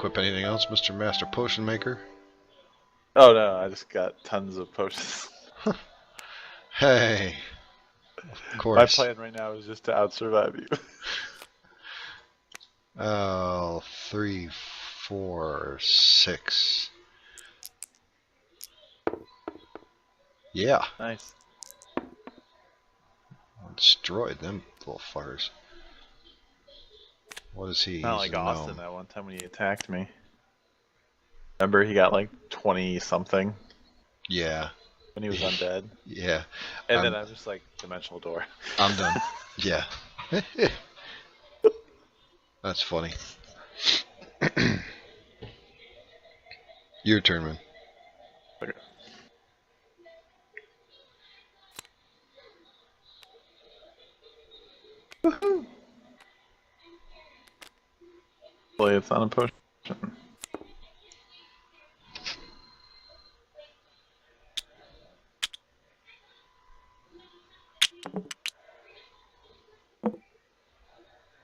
equip anything else, Mr. Master Potion Maker? Oh no, I just got tons of potions. Hey, of course. My plan right now is just to outsurvive you. Oh, 3, 4, 6. Yeah. Nice. Destroyed them little fuckers. What is he? Not He's like a Austin gnome. that one time when he attacked me. Remember he got like 20 something Yeah. when he was undead? Yeah. And then I'm just like, dimensional door. I'm done. Yeah. That's funny. Your turn, man. Okay. Woohoo! Hopefully it's not a potion.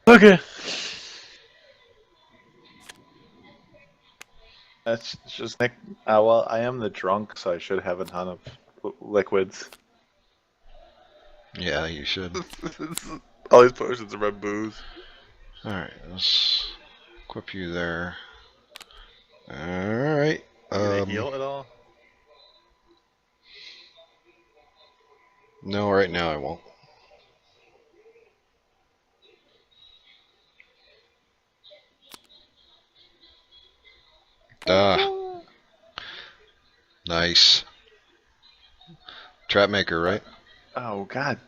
Okay. That's just like, well, I am the drunk, so I should have a ton of liquids. Yeah, you should. All these potions are my booze. Alright, let's equip you there. Alright. You gonna heal at all? No, right now I won't. Ah, nice. Trap maker, right? Oh god.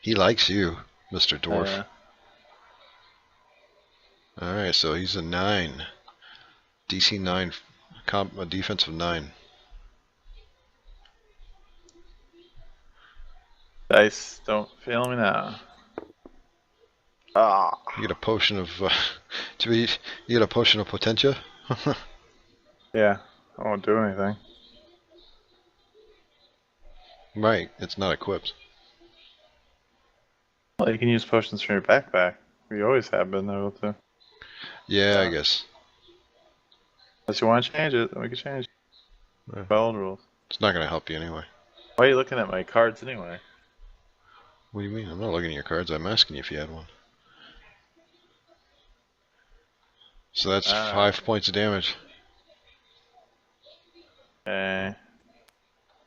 He likes you, Mr. Dwarf. Yeah. Alright, so he's a 9. DC 9, a defensive 9. Dice, don't fail me now. Ah. You get a potion of you get a potion of potentia. Yeah, I won't do anything. Right, it's not equipped. Well, you can use potions from your backpack. We always have been able to. Yeah, I guess. Unless you want to change it, then we can change it. Yeah. Follow the rules. It's not gonna help you anyway. Why are you looking at my cards anyway? What do you mean? I'm not looking at your cards. I'm asking you if you had one. So that's 5 points of damage. Okay.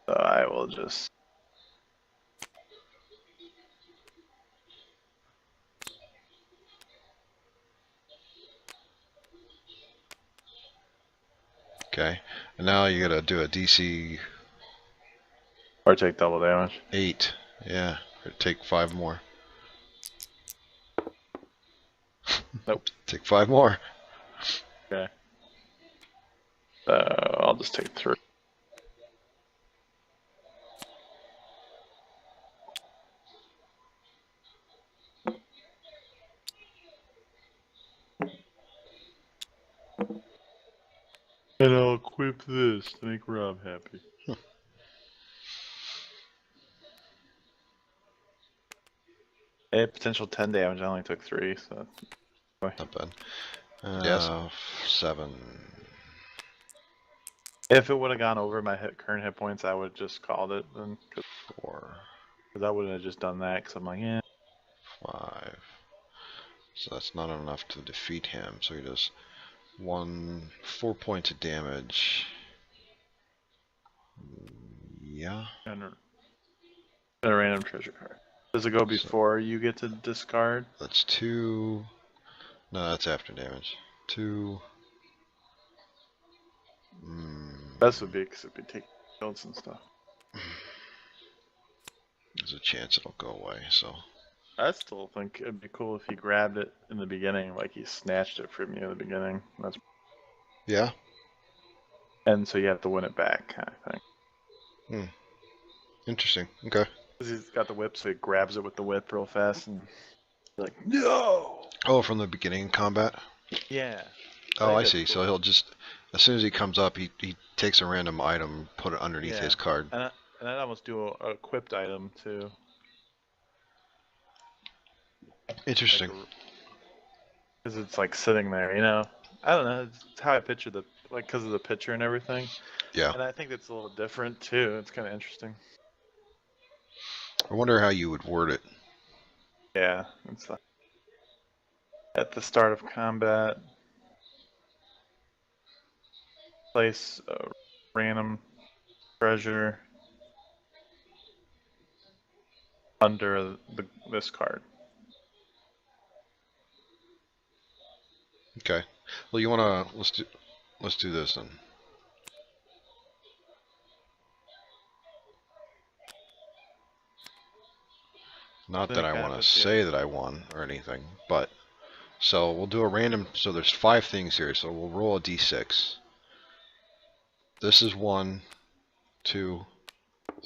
So I will just... Okay, and now you gotta do a DC Or take double damage. 8. Yeah, or take 5 more. Nope. Take 5 more. Okay. So I'll just take 3. And I'll equip this to make Rob happy. Hey, potential 10 damage. I only took 3, so... Not bad. Yes. 7. If it would have gone over my current hit points, I would have just called it then. 4. Because I wouldn't have just done that, because I'm like, yeah. 5. So that's not enough to defeat him. So he does 4 points of damage. Yeah. And a random treasure card. Does it go before you get to discard? That's 2. No, that's after damage. 2. Best would be because it'd be taking shields and stuff. There's a chance it'll go away, so. I still think it'd be cool if he grabbed it in the beginning, like he snatched it from you in the beginning. That's... Yeah? And so you have to win it back, kind of thing. Interesting. Okay. Because he's got the whip, so he grabs it with the whip real fast and you're like, no! Oh, from the beginning combat? Yeah. Oh, I see. Cool. So he'll just, as soon as he comes up, he takes a random item, put it underneath his card. And I'd almost do a equipped item, too. Interesting. Because because it's like sitting there, you know. I don't know. It's how I picture the like because of the picture and everything. Yeah. And I think it's a little different too. It's kind of interesting. I wonder how you would word it. Yeah, it's like at the start of combat, place a random treasure under this card. Okay. Well, you wanna let's do this then. Not that I want to say that I won or anything, but so we'll do a random. So there's 5 things here, so we'll roll a d6. This is 1, 2,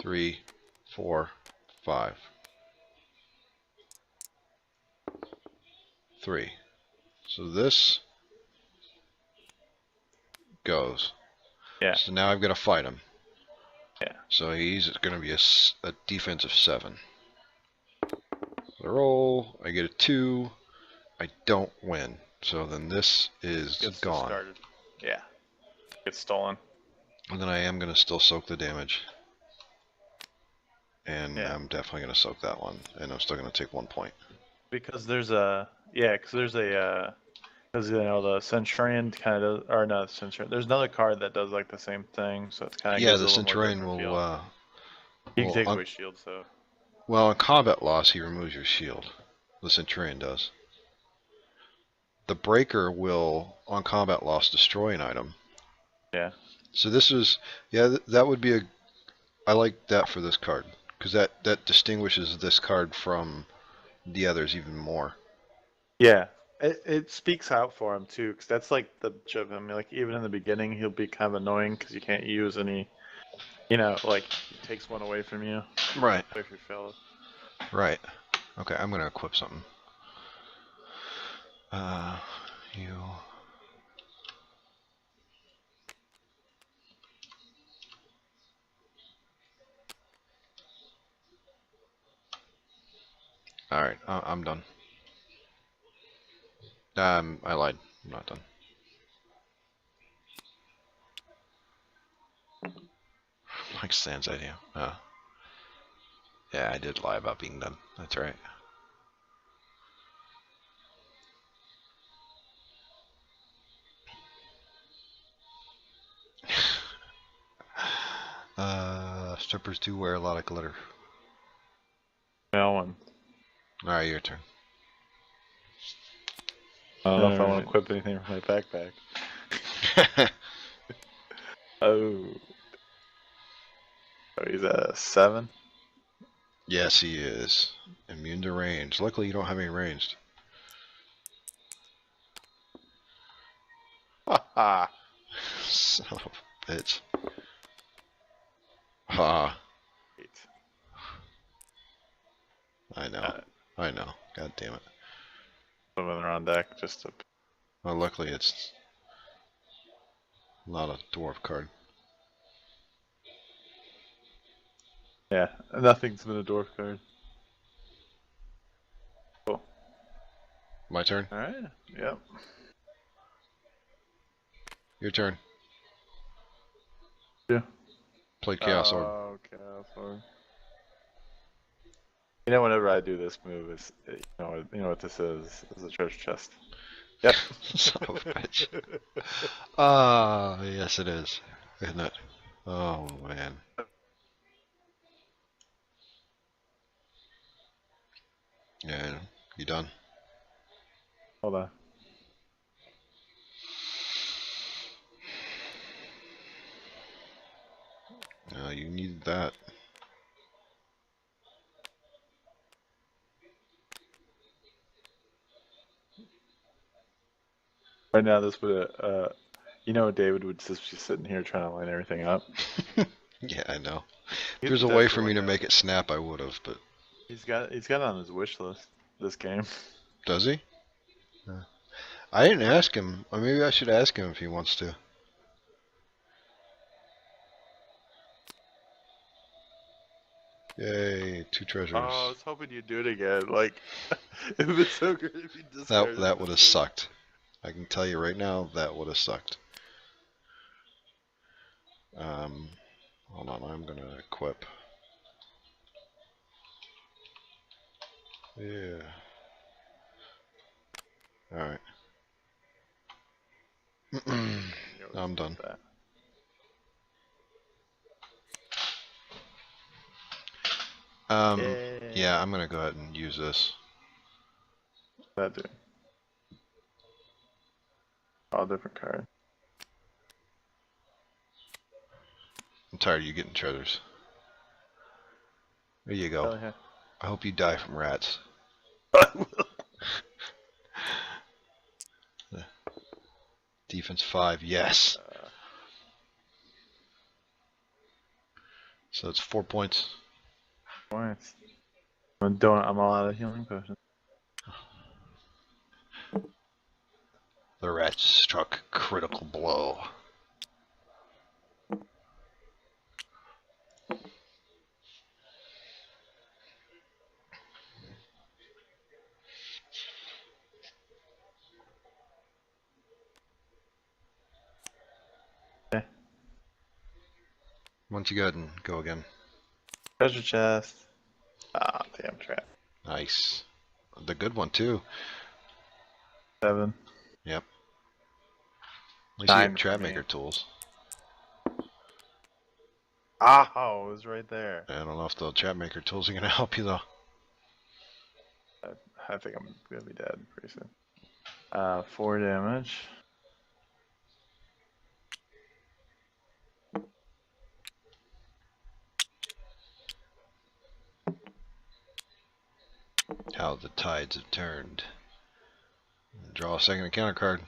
3, 4, 5. 3. So this goes. Yeah. So now I've got to fight him. Yeah. So he's going to be a defensive 7. I roll. I get a 2. I don't win. So then this is Gets gone. Discarded. Yeah. Gets stolen. And then I am going to still soak the damage. And Yeah. I'm definitely going to soak that one. And I'm still going to take 1 point. Because there's a because you know the Centurion kind of or not Centurion. There's another card that does like the same thing, so it's kind of Yeah, the Centurion will. He takes away shield, so. Well, on combat loss, he removes your shield. The Centurion does. The Breaker will, on combat loss, destroy an item. Yeah. So this is, yeah, that would be a. I like that for this card because that distinguishes this card from the others even more. Yeah, it speaks out for him too, because that's like the bitch of him. Like even in the beginning, he'll be kind of annoying because you can't use any. You know, like he takes one away from you. Right. If you fail. Right. Okay, I'm gonna equip something. You. Alright, I'm done. I lied. I'm not done. Like Stan's idea. Yeah, I did lie about being done. That's right. Strippers do wear a lot of glitter. Male one. Alright, your turn. I don't know if I want to equip anything from my backpack. Oh, he's a 7. Yes, he is. Immune to range. Luckily, you don't have any ranged. Ha Son of a bitch. Ha. I know. I know. God damn it. Put them on deck just to. Well, luckily it's not a dwarf card. Yeah, nothing's been a dwarf card. Cool. My turn? Alright, yep. Your turn. Yeah. Played Chaos Orb. Oh, Chaos Orb. You know, whenever I do this move, you know what this is. It's a treasure chest. Yep. Son of a bitch. Ah, yes it is. Isn't it? Oh, man. Yeah, you done? Hold on. You need that. Right now, this would, you know, David would just be sitting here trying to line everything up. Yeah, I know. If there's a way for me to make it snap, I would have, but... He's got it on his wish list, this game. Does he? I didn't ask him. Or maybe I should ask him if he wants to. Yay, 2 Oh, I treasures. was hoping you'd do it again. Like, it would be so great if you discarded That this would have thing. sucked. I can tell you right now, that would have sucked. Hold on, I'm gonna equip. Yeah. Alright. You always I'm get done. that. Yeah, I'm gonna go ahead and use this. That dude. All different cards. I'm tired of you getting treasures. There you go. Oh yeah. I hope you die from rats. Defense 5, yes. So it's 4 points. Points. I'm all out of healing potions. The rat struck a critical blow. Okay. Why don't you go ahead and go again? Treasure chest. Ah, damn trap. Nice. The good one too. 7. Yep. At least you 9 get for trap me. maker tools. Oh, it was right there. I don't know if the trap maker tools are gonna help you though. I think I'm gonna be dead pretty soon. 4 damage. How the tides have turned. Draw a second encounter card.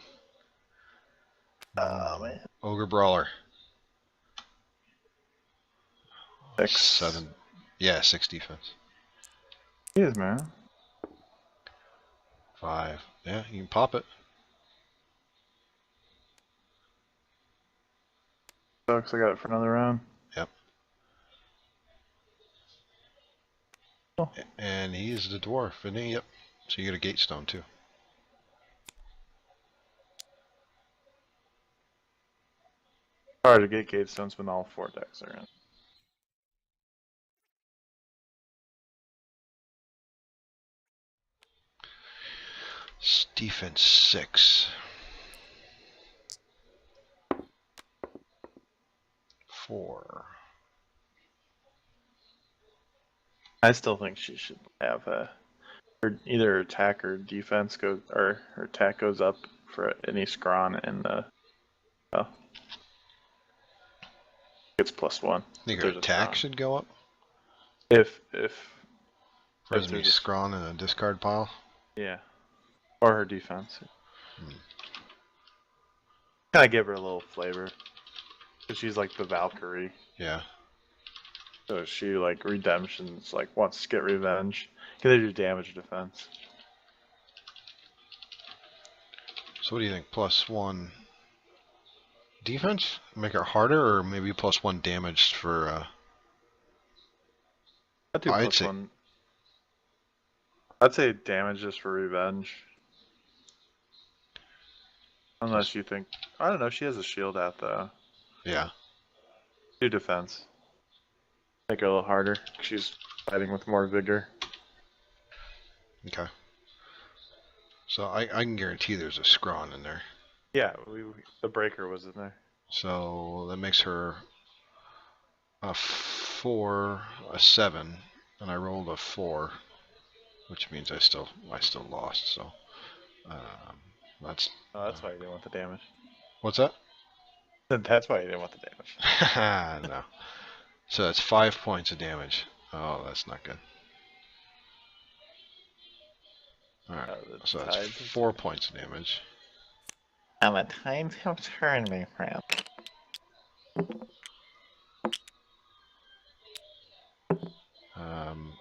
Oh man. Ogre Brawler. 6. 7. Yeah, 6 defense. Jeez, man. 5. Yeah, you can pop it. Sucks, I got it for another round. Yep. Oh. And he is the dwarf, isn't he? Yep. So you get a gate stone too. Hard to get gate stones when all 4 decks are in. Defense 6. 4. I still think she should have her either attack or defense goes, or her attack goes up for any scrawn in the. Oh, it's +1. I think If her there's a attack scrawn. should go up. If For as many there's a scrawn in a discard pile. yeah, or her defense. Hmm. Kind of give her a little flavor, cause she's like the Valkyrie. Yeah. So she like redemptions, like wants to get revenge. Can they do damage or defense? So what do you think? +1 defense? Make it harder, or maybe +1 damage for? I'd do I'd say +1. I'd say damage just for revenge. Unless you think, I don't know, she has a shield out though. yeah. Do defense. Make it a little harder. She's fighting with more vigor. Okay. So I can guarantee there's a scrawn in there. Yeah, the breaker was in there. So that makes her a 4, a 7, and I rolled a 4, which means I still lost. So that's. Oh, that's why you didn't want the damage. What's that? That's why you didn't want the damage. No. So that's 5 points of damage. Oh, that's not good. Alright, so that's 4 points of damage. And the tides have turned, my friend.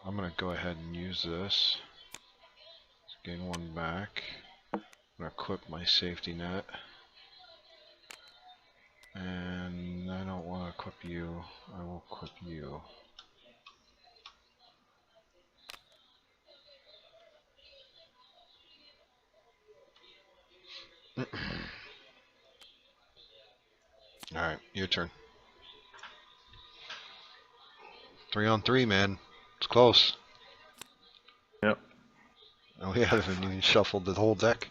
I'm going to go ahead and use this. Gain 1 back. I'm going to equip my safety net. And I don't want to equip you. I will equip you. Alright, your turn. 3-on-3, man. It's close. Yep. Oh, we haven't even shuffled the whole deck.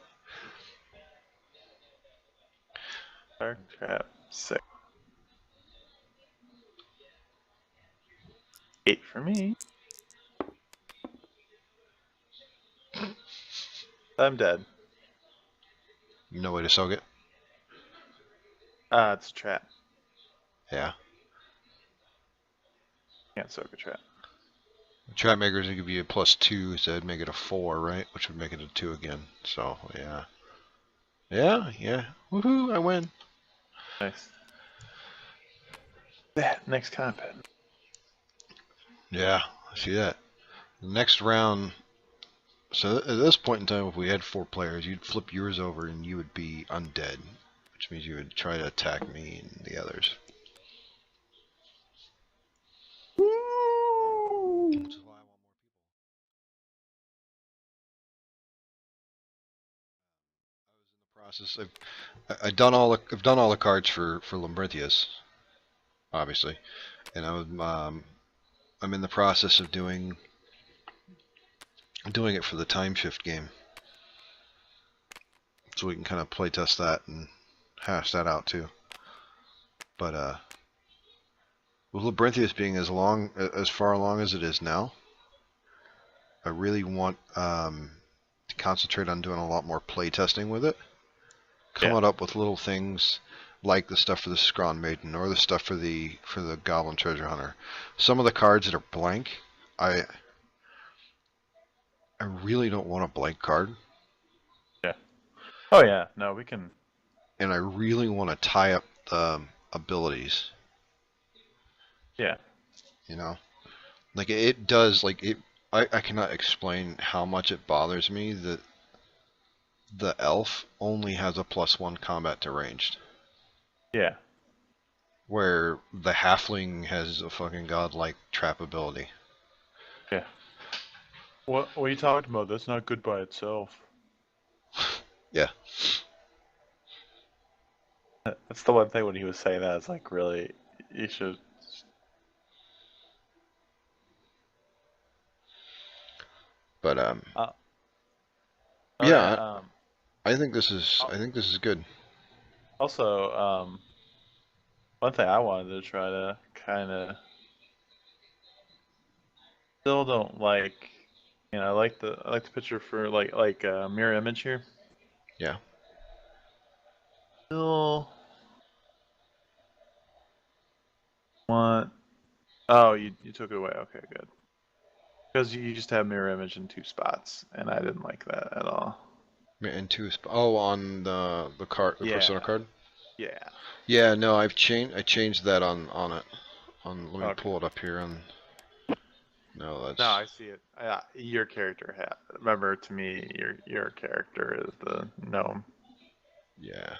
Dark trap 6. 8 for me. I'm dead. No way to soak it. It's a trap. Yeah. Can't soak a trap. Trap makers would give you a +2, so that'd make it a 4, right? Which would make it a 2 again. So, yeah. Yeah. Woohoo, I win. Nice. That next combat. Yeah, I see that. The next round, so at this point in time, if we had 4 players, you'd flip yours over and you would be undead, which means you would try to attack me and the others. Woo! Which is why I want more people. I was in the process. I've done all the cards for Labyrintheus, obviously, and I'm in the process of doing it for the time shift game, so we can kind of play test that and hash that out too. But with Labyrintheus being as far along as it is now, I really want to concentrate on doing a lot more play testing with it, coming up with little things like the stuff for the Scrawn Maiden or the stuff for the Goblin Treasure Hunter. Some of the cards that are blank, I really don't want a blank card. Yeah. Oh yeah. No, we can. And I really want to tie up the abilities. Yeah. You know, like it does. Like it, I cannot explain how much it bothers me that the elf only has a +1 combat to ranged. Yeah. Where the halfling has a fucking godlike trap ability. Yeah. What are you talking about? That's not good by itself. Yeah. That's the one thing when he was saying that. It's like, really, you should. But Oh yeah, yeah. I think this is good. Also, one thing I wanted to try to kind of still don't like. I like the picture for like mirror image here. Yeah. Still want. Oh, you took it away. Okay, good. Because you just have mirror image in 2 spots, and I didn't like that at all. And two. Oh, on the card, the persona Yeah. card. Yeah. Yeah. No, I changed that on it. Let me Okay. pull it up here. No, No, that's I see it. Your character hat. Remember, to me, your character is the gnome. yeah.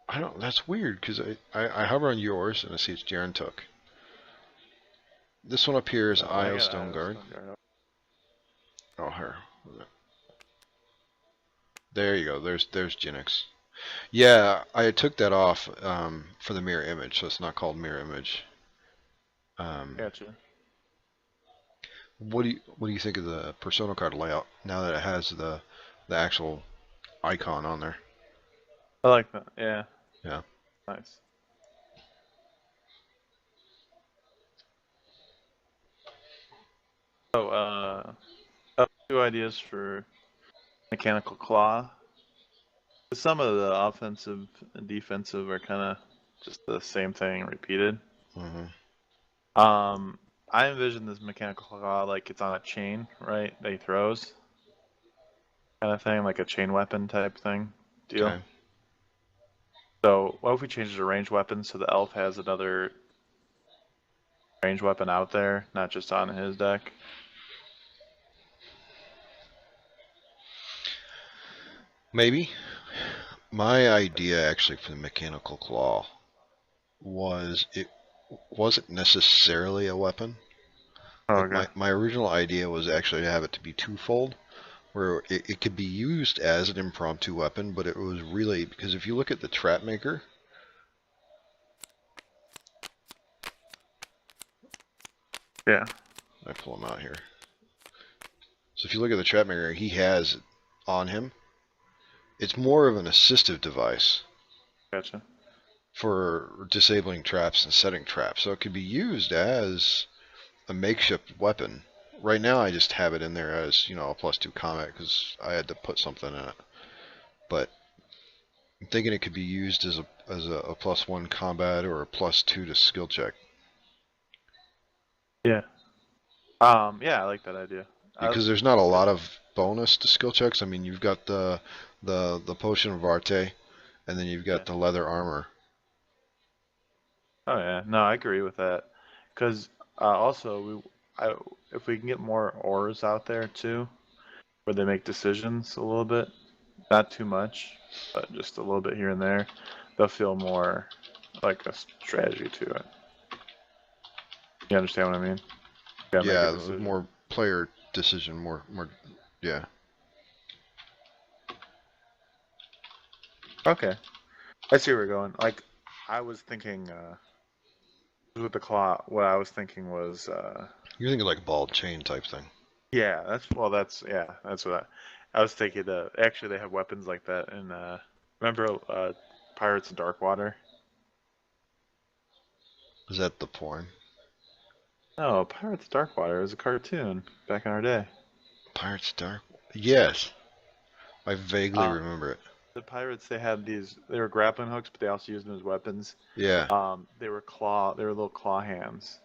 I don't. That's weird because I hover on yours and I see it's Jaren Took. This one up here is Oh, I Io got Stoneguard. Stoneguard. Oh, her. There you go. There's Jinx. Yeah, I took that off for the mirror image, so it's not called mirror image. Gotcha. What do you think of the persona card layout now that it has the actual icon on there? I like that. Yeah. Yeah. Nice. So, 2 ideas for mechanical claw. Some of the offensive and defensive are kind of just the same thing repeated. hmm I envision this mechanical claw like it's on a chain, right? That he throws, kind of thing, like a chain weapon type thing deal. Okay. So, what if we change it to ranged weapon so the elf has another ranged weapon out there, not just on his deck? Maybe. My idea actually for the mechanical claw was it wasn't necessarily a weapon. Oh, Like okay. my original idea was actually to have it to be twofold, where it could be used as an impromptu weapon, but it was really because if you look at the trap maker, Yeah. I pull him out here. So if you look at the trap mirror he has on him, it's more of an assistive device. Gotcha. For disabling traps and setting traps. So it could be used as a makeshift weapon. Right now I just have it in there as, you know, a +2 combat because I had to put something in it. But I'm thinking it could be used as a +1 combat or a +2 to skill check. Yeah. Yeah, I like that idea. Because there's not a lot of bonus to skill checks. I mean, you've got the potion of Arte, and then you've got the leather armor. Oh yeah, no, I agree with that. Because also, if we can get more ores out there too, where they make decisions a little bit, not too much, but just a little bit here and there, they'll feel more like a strategy to it. You understand what I mean? You gotta make a decision. More player decision, more, yeah. Okay, I see where we're going. Like, I was thinking with the claw. What I was thinking was You're thinking like a ball chain type thing. yeah, that's what I was thinking. Actually, they have weapons like that in remember Pirates of Darkwater? Is that the porn? No, Pirates of Darkwater is a cartoon back in our day. Pirates Dark? Yes. I vaguely remember it. The pirates, they were grappling hooks, but they also used them as weapons. Yeah. They were little claw hands.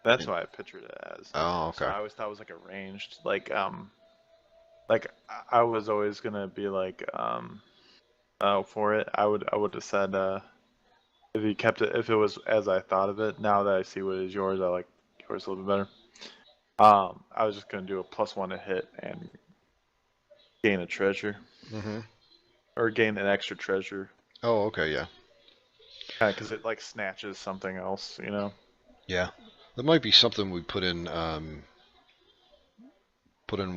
That's what I pictured it as. Oh, okay. So I always thought it was like a ranged, like I was always gonna be like, for it. I would have said, if you kept it, if it was as I thought of it. Now that I see what is yours, I like yours a little bit better. I was just gonna do a +1 to hit and gain a treasure, or gain an extra treasure. Oh, okay, yeah. Because it like snatches something else, you know. Yeah, that might be something we put in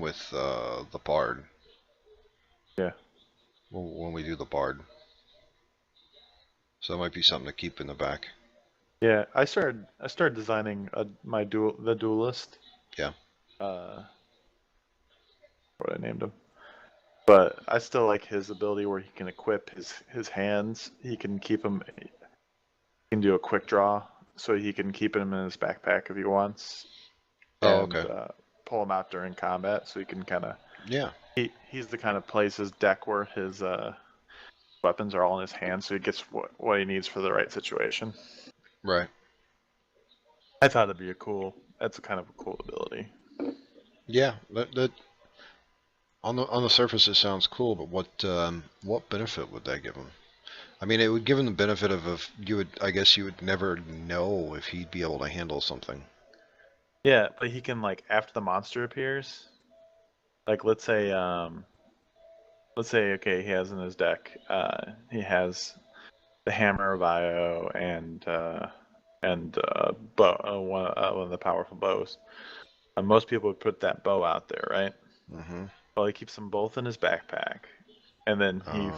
with the bard. Yeah. When we do the bard. So that might be something to keep in the back. Yeah, I started designing the duelist. Yeah. What I named him. But I still like his ability where he can equip his hands. He can keep him. He can do a quick draw, so he can keep him in his backpack if he wants. Oh, and, okay. Pull him out during combat, so he can kind of. Yeah. He's the kind of plays his deck where his weapons are all in his hands, so he gets what he needs for the right situation. Right. I thought it'd be that's a kind of a cool ability. Yeah, that on the surface it sounds cool, but what benefit would that give him? I mean, it would give him the benefit of I guess you would never know if he'd be able to handle something. Yeah, but he can, like, after the monster appears, like, let's say okay, he has in his deck, he has the Hammer of Io and one of the powerful bows. Most people would put that bow out there, right? Mm-hmm. Well, he keeps them both in his backpack, and then he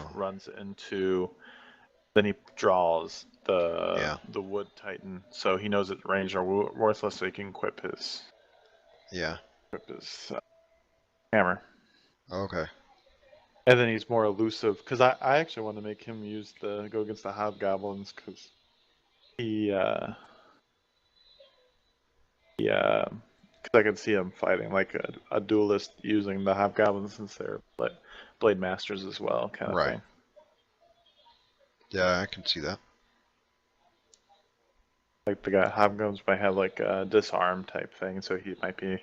then he draws the Wood Titan, so he knows its range are worthless, so he can equip his hammer. Okay. And then he's more elusive, because I actually want to make him go against the hobgoblins, because because I can see him fighting like a duelist using the hobgoblins, since they're blade masters as well, kind of thing. Yeah, I can see that. Like the guy hobgoblins might have like a disarm type thing, so he might be,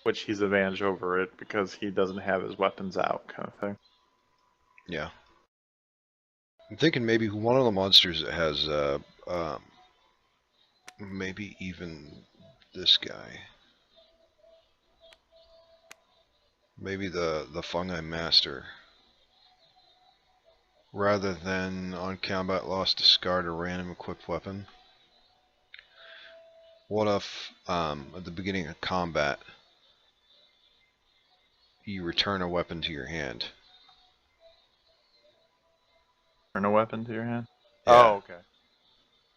which he's advantage over it because he doesn't have his weapons out, kind of thing. Yeah. I'm thinking maybe one of the monsters that has maybe even this guy. Maybe the Fungi Master. Rather than on combat loss discard a random equipped weapon. What if at the beginning of combat you return a weapon to your hand? Turn a weapon to your hand? Yeah. Oh, okay.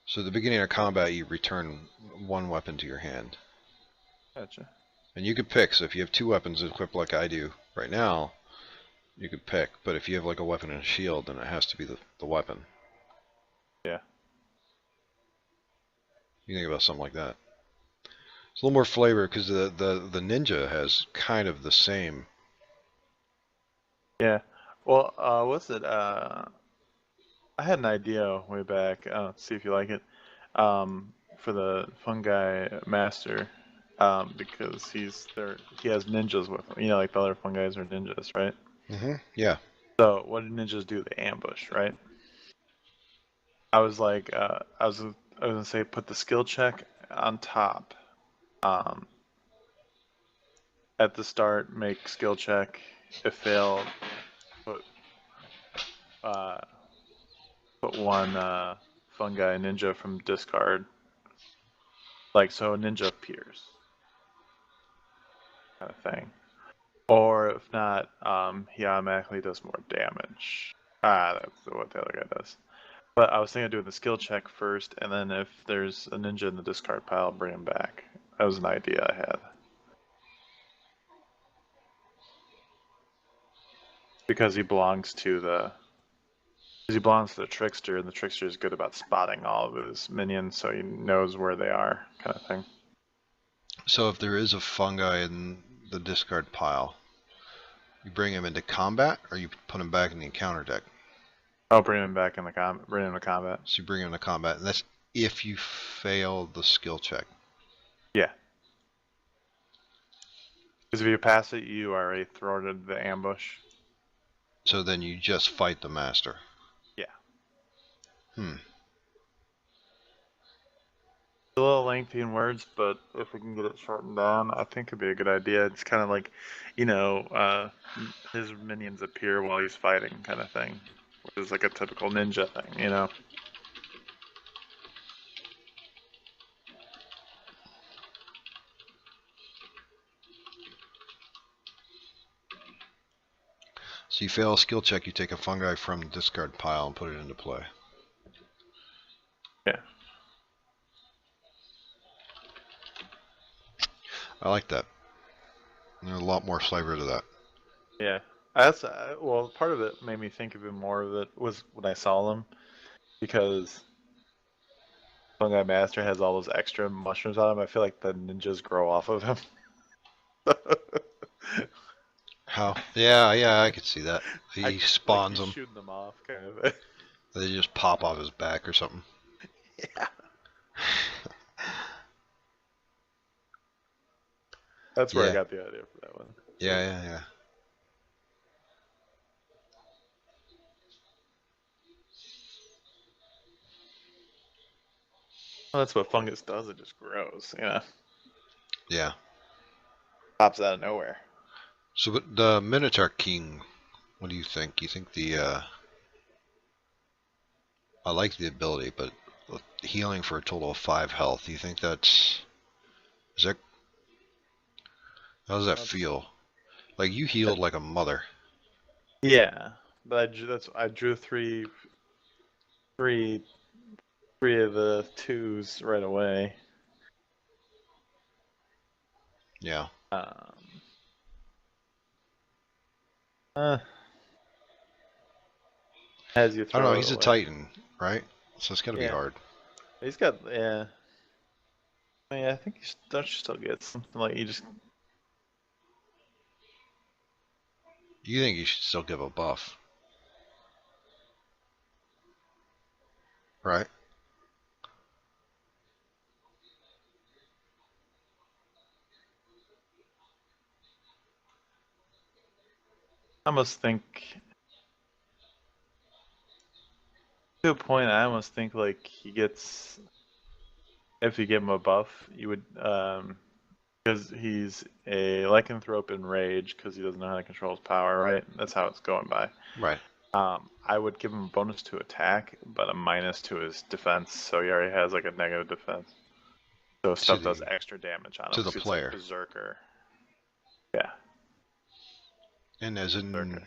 So at the beginning of combat, you return one weapon to your hand. Gotcha. And you could pick, so if you have 2 weapons equipped like I do right now, you could pick. But if you have like a weapon and a shield, then it has to be the weapon. Yeah. You think about something like that. It's a little more flavor because the ninja has kind of the same. Yeah. Well, what's it? I had an idea way back. See if you like it. For the fungi master, because he's there. He has ninjas with him. You know, like the other fungis are ninjas, right? Yeah. So what do ninjas do? They ambush, right? I was like, I was gonna say put the skill check on top. Um, at the start, make skill check. If failed, put uh, put one fungi ninja from discard. Like so, a ninja appears, kind of thing. Or if not, he automatically does more damage. That's what the other guy does. But I was thinking of doing the skill check first, and then if there's a ninja in the discard pile, bring him back. That was an idea I had. Because he belongs to the trickster, and the trickster is good about spotting all of his minions, so he knows where they are, kind of thing. So if there is a fungi in the discard pile, you bring him into combat, or you put him back in the encounter deck? I'll bring him back in the bring him to combat. So you bring him into combat, and that's if you fail the skill check. Yeah. Because if you pass it, you already thwarted the ambush. So then you just fight the master. Yeah. Hmm. A little lengthy in words, but if we can get it shortened down, I think it'd be a good idea. It's kind of like, his minions appear while he's fighting, kind of thing, which is like a typical ninja thing, you know. So you fail a skill check, you take a fungi from the discard pile and put it into play. Yeah. I like that. There's a lot more flavor to that. Yeah. That's well, part of it made me think even more of it was when I saw them, because Fungi Master has all those extra mushrooms on him. I feel like the ninjas grow off of him. How? Yeah, I could see that. He Like spawns he's them. shooting them off, kind of thing. They just pop off his back or something. Yeah. That's where I Yeah. got the idea for that one. Yeah. Well, that's what fungus does. It just grows, Yeah. Pops out of nowhere. So, but the Minotaur King, what do you think? You think I like the ability, but healing for a total of 5 health. Do you think is that, how does that feel? Like you healed like a mother. Yeah, but I drew three of the twos right away. Yeah. Um, uh, as you I don't know. throw it He's a away. Titan, right? So it's got to be Yeah, hard. he's got yeah. I mean, I think don't you still get something like you just. You think you should still give a buff, right? I almost think to a point. I almost think like he gets if you give him a buff, you would because he's a lycanthrope in rage because he doesn't know how to control his power, right? That's how it's going by. Right. I would give him a bonus to attack, but a minus to his defense, so he already has like a negative defense. So To stuff does the extra damage on him to the because it's like player. berserker. Yeah, And as in, berserker.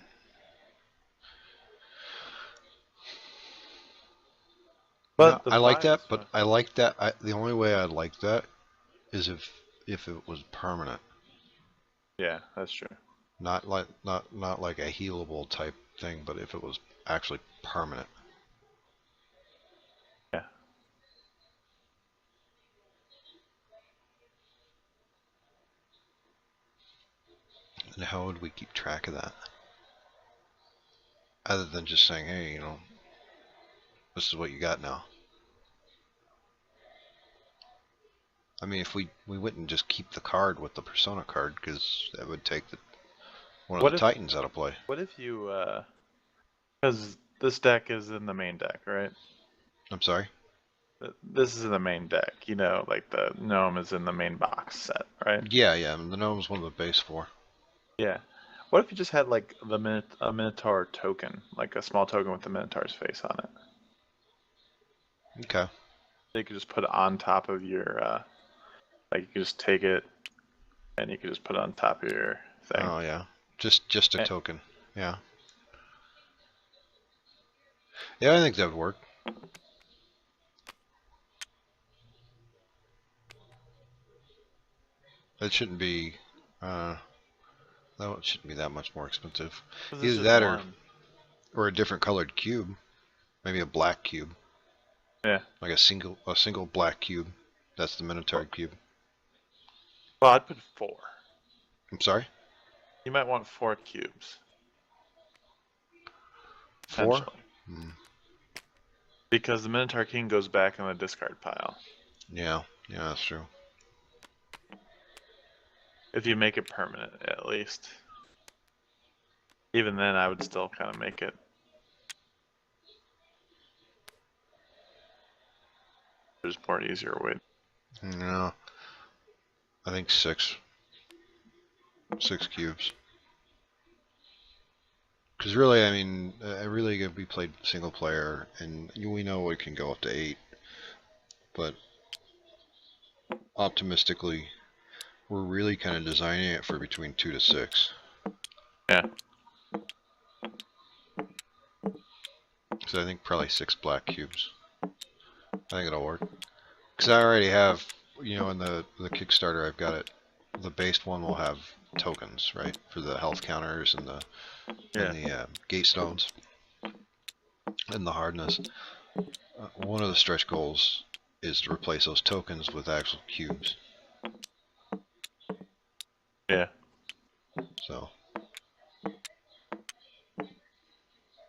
No, But the I like 5 is that, but fine. I like that. The only way I'd like that is if it was permanent, Yeah, that's true. not like a healable type thing, but if it was actually permanent. Yeah. And how would we keep track of that? Other than just saying, hey, this is what you got now. I mean, if we wouldn't just keep the card with the Persona card, because that would take one of What the if Titans out of play. what if you because this deck is in the main deck, right? I'm sorry? This is in the main deck. You know, like the gnome is in the main box set, right? Yeah, the gnome's one of the base 4. Yeah. What if you just had like a Minotaur token, like a small token with the Minotaur's face on it? Okay. You could just put it on top of your like you could just take it and you could just put it on top of your thing. Oh yeah, just a And, token. Yeah. Yeah, I think that would work. It shouldn't be. No, it shouldn't be that much more expensive. this is Either just that one. or a different colored cube. Maybe a black cube. Yeah. Like a single black cube. That's the Minotaur Well, cube. I'd put 4. I'm sorry? You might want 4 cubes 4? potentially, because the Minotaur King goes back in the discard pile. Yeah, that's true. If you make it permanent, at least. Even then, I would still kind of make it. There's more easier way. No, I think 6 cubes. Because really, I mean, really, we played single player, and we know it can go up to 8. But optimistically, we're really kind of designing it for between 2 to 6. Yeah. So I think probably 6 black cubes. I think it'll work. Because I already have, in the Kickstarter, I've got it. The base one will have tokens, right, for the health counters and the gate stones and the hardness. One of the stretch goals is to replace those tokens with actual cubes. Yeah. So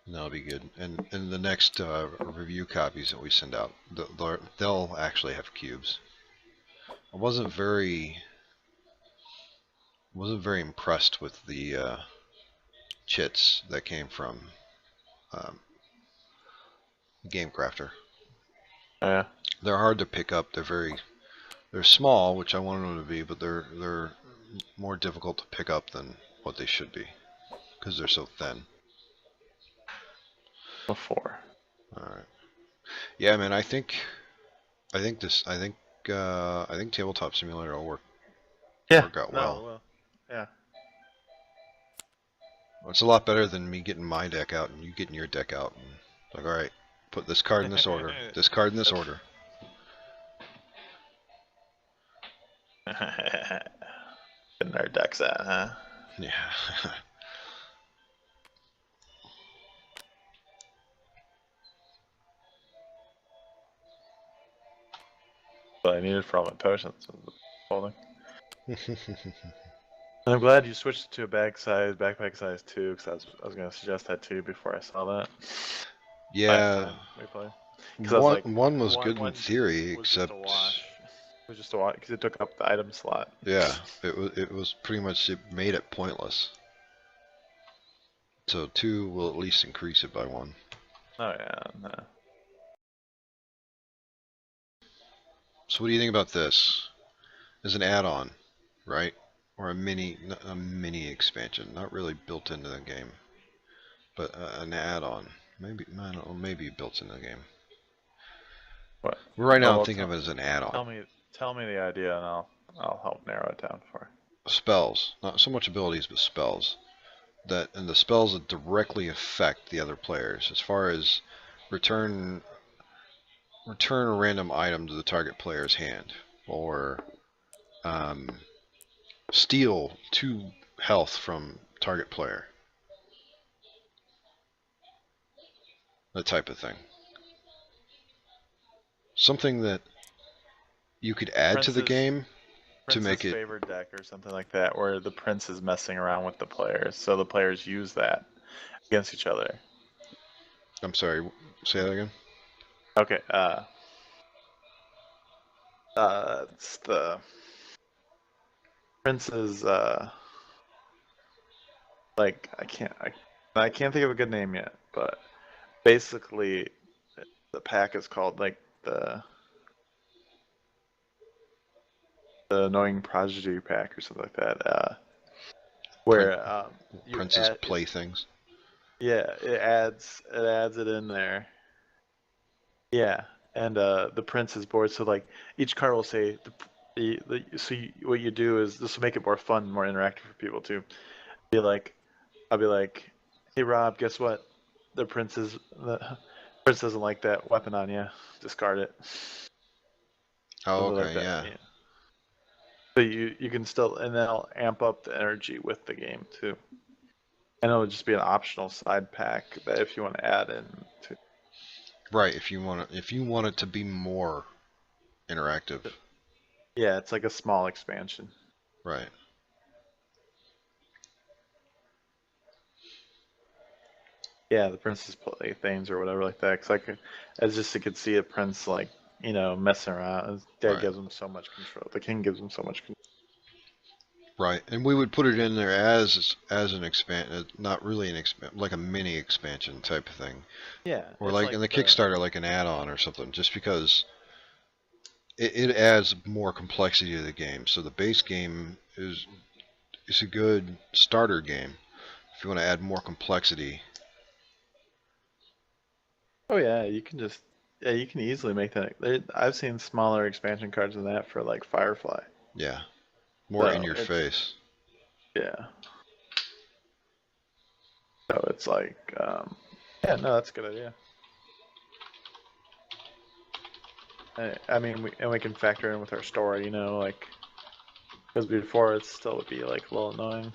that'll be good. And the next review copies that we send out, they'll actually have cubes. I wasn't very impressed with the chits that came from Game Crafter. Yeah. They're hard to pick up. They're small, which I wanted them to be, but they're more difficult to pick up than what they should be because they're so thin. 4. All right. Yeah, man. I think Tabletop Simulator will work out well. No, well. Yeah. It's a lot better than me getting my deck out and you getting your deck out. And like, all right, put this card in this order. This card in this order. Getting our decks at, huh? Yeah. What I needed for all my potions was the folding. And I'm glad you switched to a backpack size 2, because I was going to suggest that to you before I saw that. Yeah. Last time we played. One was good in theory, except it was just a wash because it took up the item slot. yeah, it was pretty much, it made it pointless. So 2 will at least increase it by 1. Oh yeah, no. So what do you think about this? As an add-on, right? Or a mini expansion, not really built into the game, but an add-on. Maybe, I don't know, maybe built into the game. What? Right now, I'm thinking of it as an add-on. Tell me the idea, and I'll help narrow it down for you. Spells, not so much abilities, but spells. And the spells that directly affect the other players, as far as return return a random item to the target player's hand, or steal 2 health from target player. That type of thing. Something that you could add to the game to make it favored deck or something like that, where the prince is messing around with the players, so the players use that against each other. I'm sorry, say that again. Okay, it's the prince's like I can't think of a good name yet, but basically the pack is called like the annoying prodigy pack or something like that. Where Prince's playthings. Yeah, it adds it in there. Yeah, and the prince is bored, so like each card will say what you do is this will make it more fun, more interactive for people too. I'll be like, hey Rob, guess what? The prince doesn't like that weapon on you. Discard it. Oh, Something like okay, that. yeah. So you can still, and that'll amp up the energy with the game too. And it'll just be an optional side pack that if you want to add in to. Right, if you want it to be more interactive. Yeah, it's like a small expansion. Right. Yeah, the prince's playthings or whatever like that. Cause as just you could see a prince like messing around. His dad gives him so much control. The king gives him so much control. Right, and we would put it in there as an not really an like a mini expansion type of thing. Yeah. Or like in the Kickstarter, like an add-on or something, just because it adds more complexity to the game. So the base game is a good starter game. If you want to add more complexity. Oh yeah, you can easily make that. I've seen smaller expansion cards than that for like Firefly. Yeah, more in your face. Yeah. So it's like, yeah, no, that's a good idea. I mean, we can factor in with our story, like, because before it still would be like a little annoying.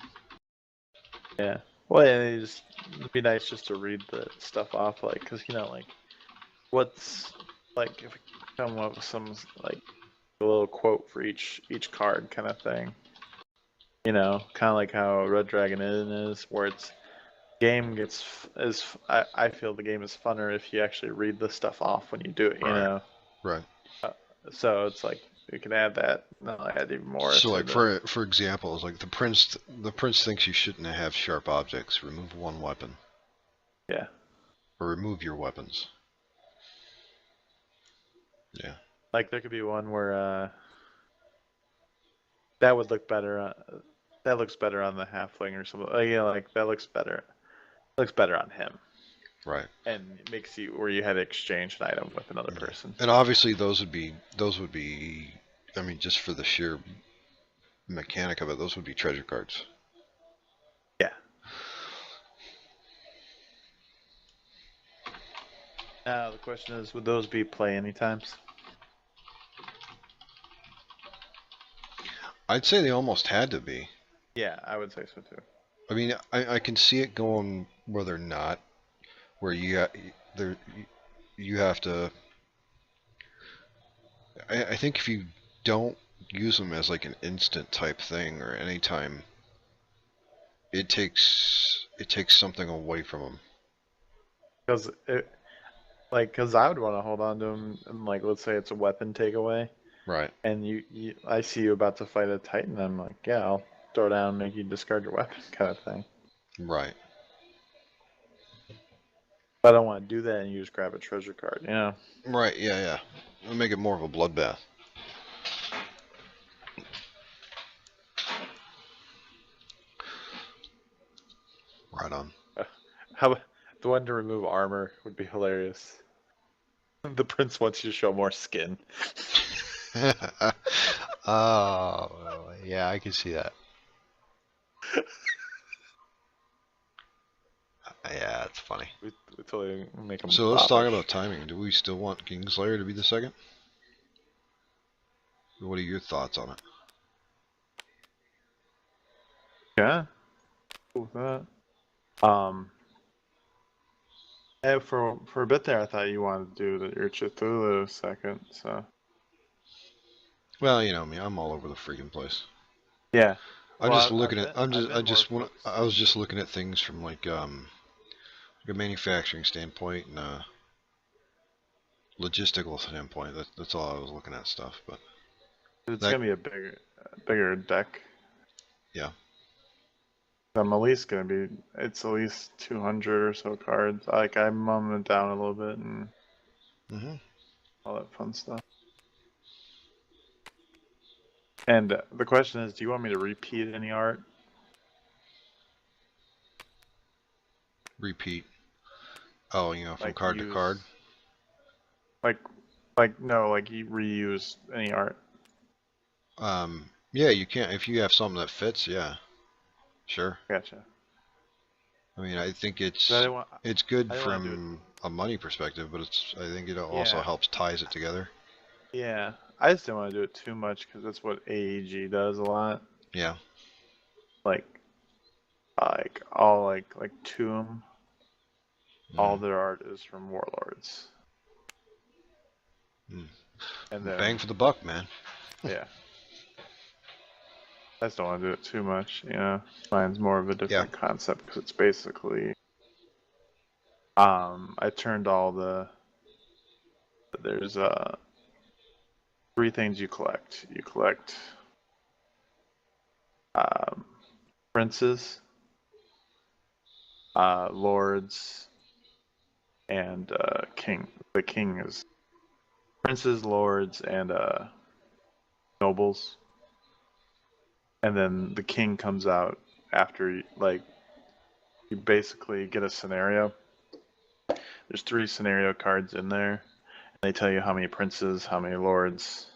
Yeah. Well, yeah, it'd be nice just to read the stuff off, like, because like, what's like if we come up with some like a little quote for each card kind of thing. Kind of like how Red Dragon Inn is, where it's game gets is I feel the game is funner if you actually read the stuff off when you do it. Right. So it's like we can add that. I'll add even more. So like for example, it's like the prince thinks you shouldn't have sharp objects. Remove 1 weapon. Yeah. Or remove your weapons. Yeah. Like there could be one where that would look better. That looks better on the halfling or something. Like that looks better. Looks better on him. Right. And it makes you where you had to exchange an item with another person. And obviously those would be I mean, just for the sheer mechanic of it, those would be treasure cards. Yeah. Now the question is, would those be play anytimes? I'd say they almost had to be. Yeah, I would say so too. I mean, I can see it going where they're not, where you have to. I think if you don't use them as like an instant type thing or anytime, it takes something away from them. Because I would want to hold on to them, and like let's say it's a weapon takeaway. Right. And I see you about to fight a Titan. I'm like, yeah, I'll throw down and make you discard your weapon, kind of thing. Right. But I don't want to do that and you just grab a treasure card, Right, yeah. It'll make it more of a bloodbath. Right on. How the one to remove armor would be hilarious. The prince wants you to show more skin. Oh, yeah, I can see that. Yeah, it's funny. We totally make them So let's talk foppish. about timing. Do we still want Kingslayer to be the second? What are your thoughts on it? Yeah, cool with that. And for a bit there, I thought you wanted to do your Cthulhu second. So Well, you know me, I'm all over the freaking place. yeah. I'm Well, just looking at. I've been more focused I was on. just looking at things from like a manufacturing standpoint and a logistical standpoint. That's all I was looking at stuff. But It's that, gonna be a bigger deck. yeah. I'm at least gonna be. It's at least 200 or so cards. Like I'm mumming it down a little bit and Mhm. all that fun stuff. And the question is, do you want me to repeat any art? Repeat. Oh, you know, from Like card to card. use, like, like no, like you reuse any art. Yeah, you can't if you have something that fits. Yeah, sure. Gotcha. I mean, I think 'Cause it's good I didn't want to do it. from a money perspective, but I think it also Yeah, helps ties it together. yeah. I just didn't want to do it too much because that's what AEG does a lot. Yeah. Like, all like Tomb, all Mm. their art is from Warlords, Mm. and Bang then for the buck, man. yeah. I just don't want to do it too much, you know. Mine's more of a Yeah. different concept because it's basically, I turned all there's three things you collect. You collect um, princes, lords, and king. The king is princes, lords, and nobles, and then the king comes out after like you basically get a scenario. There's three scenario cards in there, and they tell you how many princes, how many lords,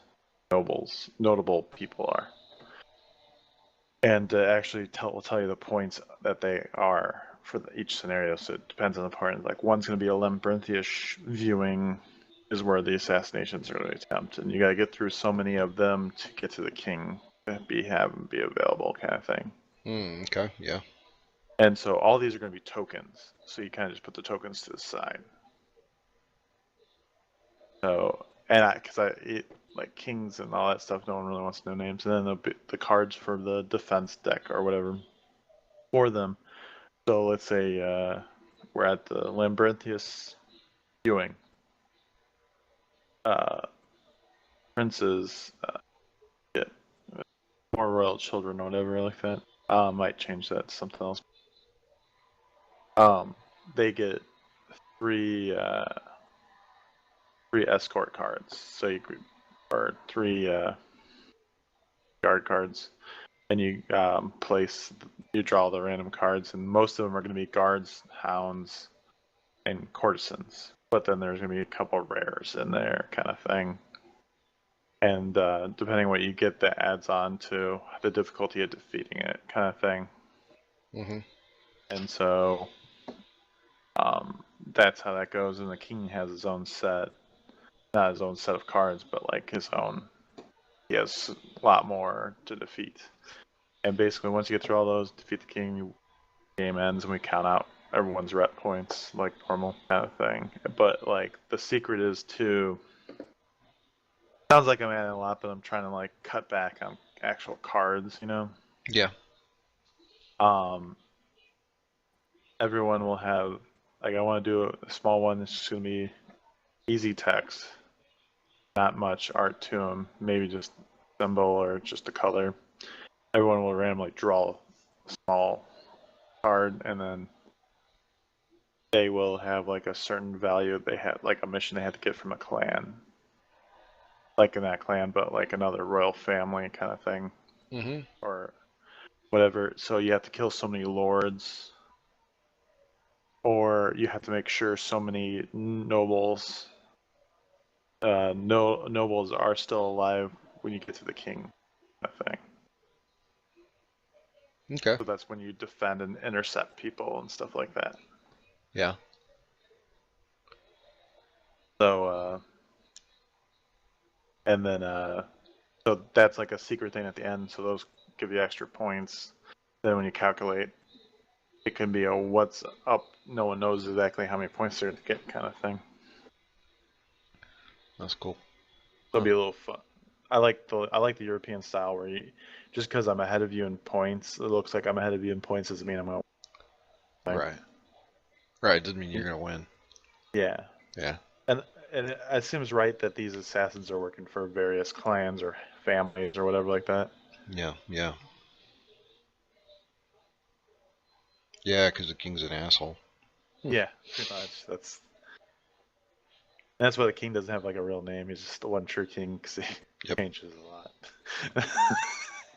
nobles, notable people are, and actually will tell you the points that they are for each scenario. So it depends on the part. Like one's going to be a Labyrintheus viewing, is where the assassinations are going to attempt, and you got to get through so many of them to get to the king to have him be available, kind of thing. Okay. Yeah. And so all these are going to be tokens. So you kind of just put the tokens to the side. So because like kings and all that stuff, no one really wants to know names. And then the cards for the defense deck or whatever for them. So let's say we're at the Labyrintheus viewing. Princes get more royal children or whatever like that. Might change that to something else. They get three escort cards. So or three guard cards, and you you draw the random cards, and most of them are going to be guards, hounds, and courtesans. But then there's going to be a couple rares in there, kind of thing. And depending what you get, that adds on to the difficulty of defeating it, kind of thing. Mhm. And so that's how that goes. And the king has his own set, not his own set of cards, but like his own. He has a lot more to defeat. And basically, once you get through all those, defeat the king, game ends, and we count out everyone's rep points like normal kind of thing. But like the secret is to. Sounds like I'm adding a lot, but I'm trying to like cut back on actual cards, you know. Yeah. Um, everyone will have like I want to do a small one that's just gonna be easy text, not much art to them, maybe just symbol or just a color. Everyone will randomly draw a small card, and then they will have like a certain value they had, like a mission they had to get from a clan, like in that clan, but like another royal family kind of thing, Mhm. or whatever. So you have to kill so many lords, or you have to make sure so many nobles, nobles are still alive when you get to the king, kind of thing. Okay. So that's when you defend and intercept people and stuff like that. Yeah. So, and then, so that's like a secret thing at the end. So those give you extra points. Then when you calculate, it can be a what's up. No one knows exactly how many points they're going to get kind of thing. That's cool. So it'll be a little fun. I like the European style where you, just because I'm ahead of you in points, it looks like I'm ahead of you in points doesn't mean I'm going to win. Right. Right. Doesn't mean you're gonna win. Yeah. Yeah. And it seems right that these assassins are working for various clans or families or whatever like that. Yeah. Yeah. Yeah, because the king's an asshole. Yeah, pretty much. That's why the king doesn't have like a real name. He's just the one true king because he Yep. changes a lot.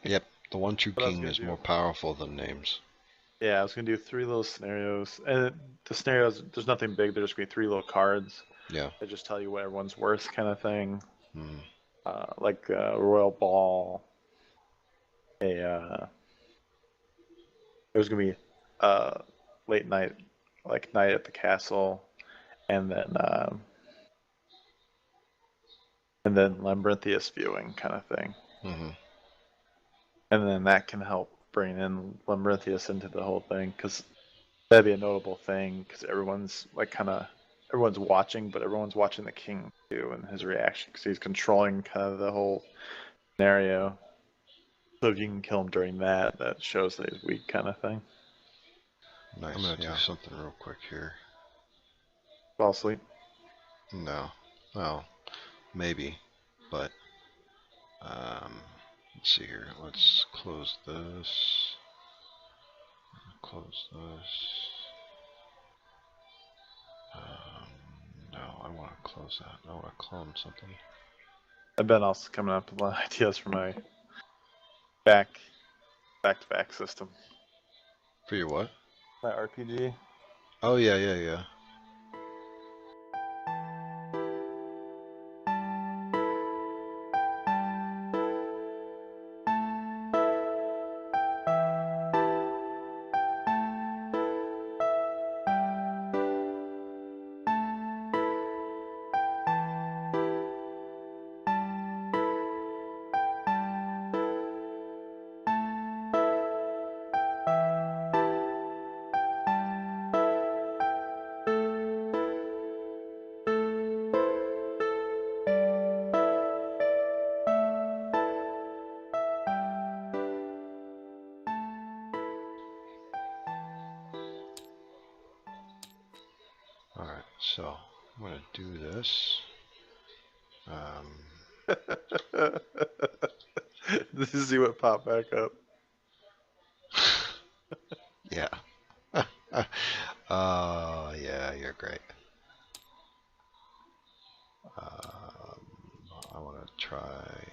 Yep. The one true What else king can is you more do? powerful than names. Yeah, I was gonna do 3 little scenarios, and the scenarios there's nothing big. There's gonna be 3 little cards Yeah. that just tell you what everyone's worth, kind of thing. Mm. Like a royal ball. There's gonna be late night, like night at the castle, and then Labyrintheus viewing kind of thing. Mm-hmm. And then that can help bring in Labyrintheus into the whole thing, because that'd be a notable thing, because everyone's watching, but everyone's watching the king too and his reaction, because he's controlling kind of the whole scenario. So if you can kill him during that, that shows that he's weak, kind of thing. Nice. I'm gonna do something real quick here. Fall asleep. No. Well, maybe, but let's see here. Let's close this. Close this. No, I want to close that. I want to clone something. I've been also coming up with a lot of ideas for my back-to-back system. For your what? My RPG. Oh yeah, yeah, yeah. Alright, so I'm going to do this. Did you see what popped back up? Yeah. Yeah, you're great. I want to try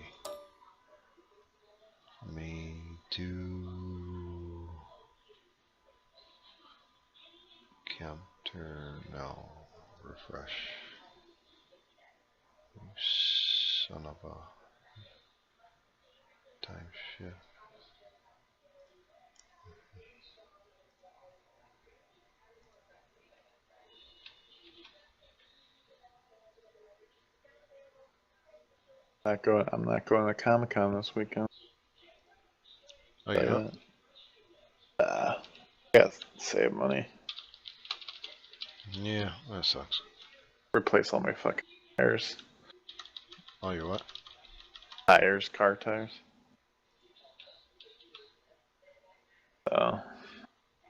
me do counter, no, refresh. You son of a time shift. I'm not going to Comic-Con this weekend. Oh, you're not? Gotta save money. Yeah, that sucks. Replace all my fucking tires. Oh, you're what? Car tires. So,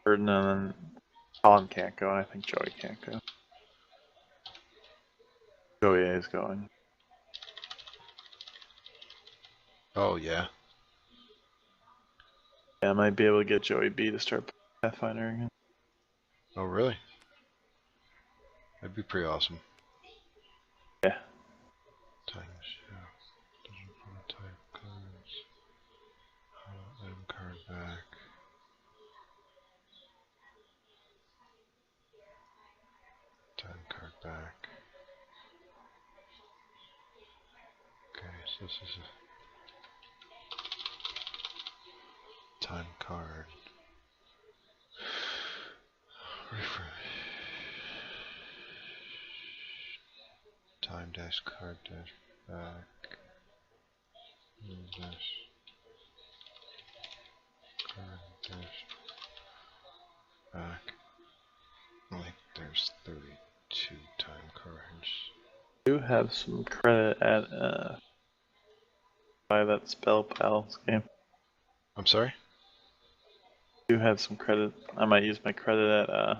Ferdinand and Colin can't go, and I think Joey can't go. Joey is going. Oh, yeah. Yeah, I might be able to get Joey B to start Pathfinder again. Oh, really? That'd be pretty awesome. Yeah. Time shift. Doesn't prototype cards. Item card back. Time card back. Okay, so this is a time card. Refresh. dash card dash back. Dash card dash back. Like there's 32 time cards. I do have some credit at by that Spell Pals game. I'm sorry? I do have some credit. I might use my credit at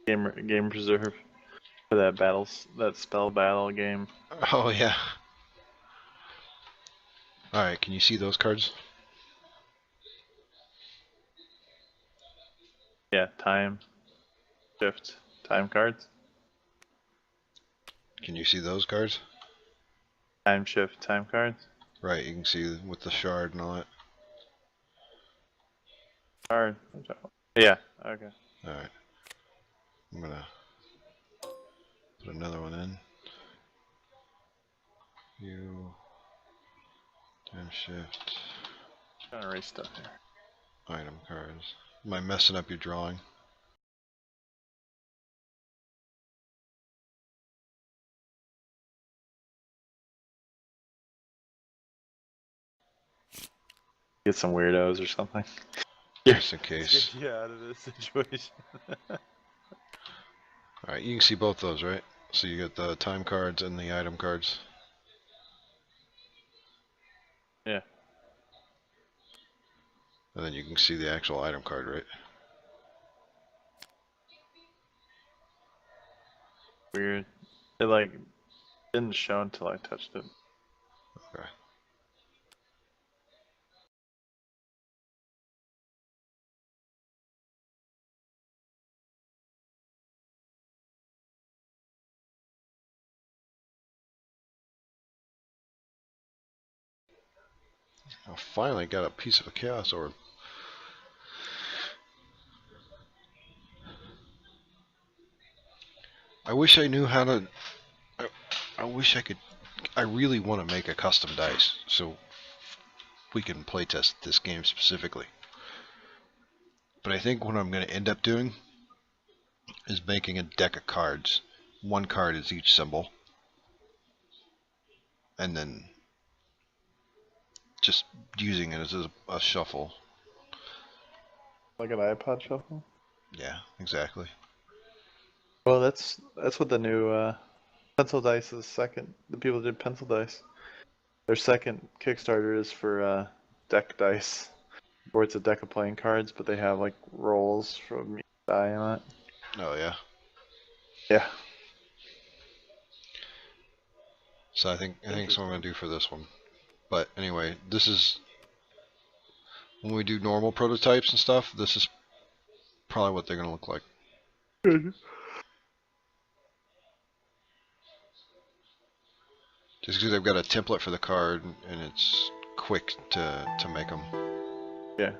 Game Preserve for that spell battle game. Oh yeah. Alright, can you see those cards? Yeah, time shift time cards. Can you see those cards? Time shift time cards. Right, you can see with the shard and all that. Card. Yeah. Okay. Alright. I'm gonna put another one in. You time shift Trying to erase stuff here. item cards. Am I messing up your drawing? Get some weirdos or something. Just in case. Get you out of this situation. Alright, you can see both those, right? So you get the time cards and the item cards. Yeah. And then you can see the actual item card, right? Weird. It like didn't show until I touched it. Okay. I finally got a piece of a chaos orb. I wish I knew how to... I wish I could... I really want to make a custom dice so we can playtest this game specifically. But I think what I'm going to end up doing is making a deck of cards. One card is each symbol. And then just using it as a shuffle. Like an iPod shuffle? Yeah, exactly. Well, that's what the new pencil dice is. Second, the people who did pencil dice, their second Kickstarter is for deck dice, where it's a deck of playing cards, but they have like rolls from each die on it. Oh yeah. Yeah. So I think that's what I'm going to do for this one. But anyway, this is when we do normal prototypes and stuff, this is probably what they're going to look like. Just because I've got a template for the card and it's quick to make them. Yeah.